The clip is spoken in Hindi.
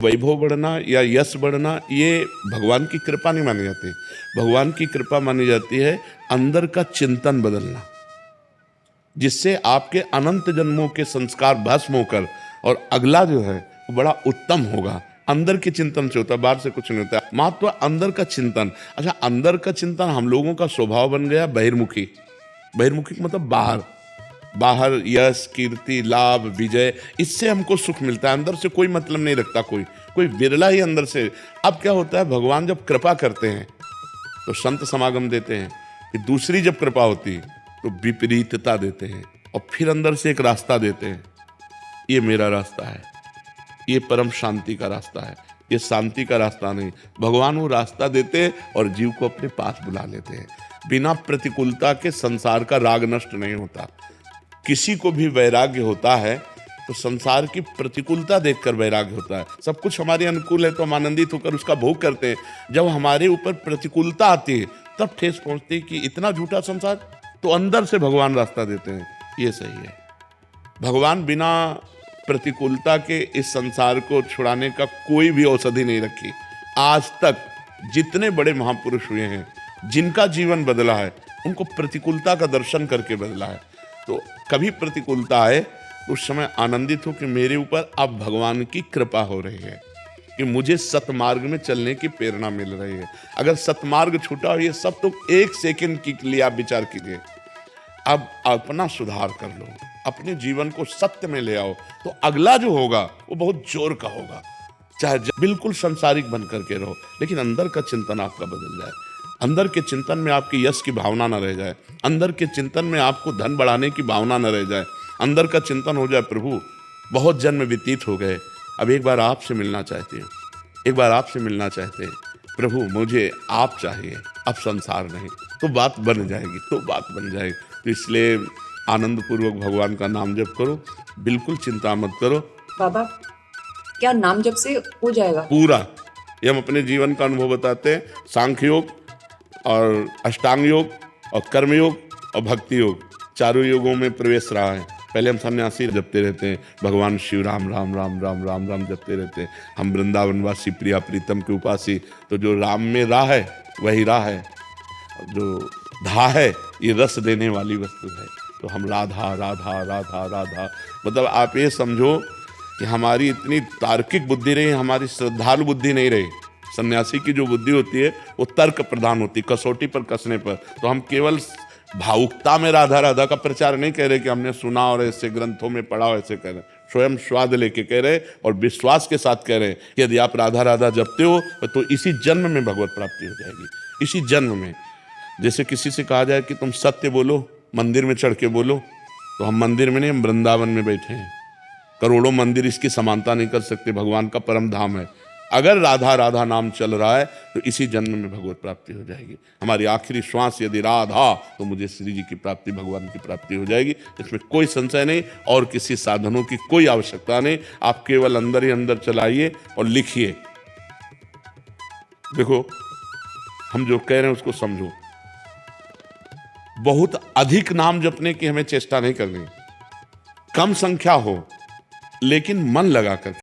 वैभव बढ़ना या यश बढ़ना ये भगवान की कृपा नहीं मानी जाती। भगवान की कृपा मानी जाती है अंदर का चिंतन बदलना, जिससे आपके अनंत जन्मों के संस्कार भस्म होकर और अगला जो है वो बड़ा उत्तम होगा। अंदर के चिंतन से होता है, बाहर से कुछ नहीं होता। महत्व अंदर का चिंतन। अच्छा, अंदर का चिंतन हम लोगों का स्वभाव बन गया बहिर्मुखी। बहिर्मुखी मतलब बाहर, बाहर यश कीर्ति लाभ विजय, इससे हमको सुख मिलता है। अंदर से कोई मतलब नहीं रखता कोई विरला ही अंदर से। अब क्या होता है, भगवान जब कृपा करते हैं तो संत समागम देते हैं, कि दूसरी जब कृपा होती तो विपरीतता देते हैं और फिर अंदर से एक रास्ता देते हैं, ये मेरा रास्ता है, ये परम शांति का रास्ता है, ये शांति का रास्ता नहीं। भगवान वो रास्ता देते हैं और जीव को अपने पास बुला लेते हैं। बिना प्रतिकूलता के संसार का राग नष्ट नहीं होता। किसी को भी वैराग्य होता है तो संसार की प्रतिकूलता देखकर वैराग्य होता है। सब कुछ हमारे अनुकूल है तो हम आनंदित होकर उसका भोग करते हैं। जब हमारे ऊपर प्रतिकूलता आती है तब ठेस पहुंचती है कि इतना झूठा संसार, तो अंदर से भगवान रास्ता देते हैं, ये सही है। भगवान बिना प्रतिकूलता के इस संसार को छुड़ाने का कोई भी औषधि नहीं रखी। आज तक जितने बड़े महापुरुष हुए हैं, जिनका जीवन बदला है, उनको प्रतिकूलता का दर्शन करके बदला है। तो कभी प्रतिकूलता आए तो उस समय आनंदित हो कि मेरे ऊपर अब भगवान की कृपा हो रही है, कि मुझे सतमार्ग में चलने की प्रेरणा मिल रही है। अगर सतमार्ग छूटा हो, ये सब तो एक सेकंड के लिए आप विचार कीजिए। अब अपना सुधार कर लो, अपने जीवन को सत्य में ले आओ, तो अगला जो होगा वो बहुत जोर का होगा। चाहे बिल्कुल संसारिक बन करके रहो, लेकिन अंदर का चिंतन आपका बदल जाए। अंदर के चिंतन में आपकी यश की भावना न रह जाए, अंदर के चिंतन में आपको धन बढ़ाने की भावना न रह जाए। अंदर का चिंतन हो जाए, प्रभु बहुत जन्म व्यतीत हो गए, अब एक बार आपसे मिलना चाहते हैं, एक बार आपसे मिलना चाहते हैं प्रभु, मुझे आप चाहिए, अब संसार नहीं। तो बात बन जाएगी, तो बात बन जाएगी। तो इसलिए आनंद पूर्वक भगवान का नाम जप करो, बिल्कुल चिंता मत करो। बाबा, क्या नाम जप से हो जाएगा पूरा? ये हम अपने जीवन का अनुभव बताते हैं। सांख्य योग और अष्टांग योग और कर्म योग और भक्ति योग, चारों योगों में प्रवेश रहा है। पहले हम सन्यासी जपते रहते हैं, भगवान शिव राम राम राम राम राम राम जपते रहते हैं। हम वृंदावनवासी प्रिया प्रीतम के उपासी, तो जो राम में राह है वही राह है, जो धा है ये रस देने वाली वस्तु है। तो हम राधा राधा राधा राधा, मतलब आप ये समझो कि हमारी इतनी तार्किक बुद्धि रही, हमारी श्रद्धालु बुद्धि नहीं रही। सन्यासी की जो बुद्धि होती है वो तर्क प्रधान होती, कसौटी पर कसने पर। तो हम केवल भावुकता में राधा राधा का प्रचार नहीं कह रहे कि हमने सुना और ऐसे ग्रंथों में पढ़ा, ऐसे कह रहे, स्वयं स्वाद लेके कह रहे और विश्वास के साथ कह रहे कि यदि आप राधा राधा जपते हो तो इसी जन्म में भगवत प्राप्ति हो जाएगी, इसी जन्म में। जैसे किसी से कहा जाए कि तुम सत्य बोलो, मंदिर में चढ़ के बोलो, तो हम मंदिर में नहीं, हम वृंदावन में बैठे हैं। करोड़ों मंदिर इसकी समानता नहीं कर सकते, भगवान का परम धाम है। अगर राधा राधा नाम चल रहा है तो इसी जन्म में भगवत प्राप्ति हो जाएगी। हमारी आखिरी श्वास यदि राधा, तो मुझे श्री जी की प्राप्ति, भगवान की प्राप्ति हो जाएगी। इसमें कोई संशय नहीं और किसी साधनों की कोई आवश्यकता नहीं। आप केवल अंदर ही अंदर चलाइए और लिखिए। देखो, हम जो कह रहे हैं उसको समझो। बहुत अधिक नाम जपने की हमें चेष्टा नहीं करनी, कम संख्या हो लेकिन मन लगा कर।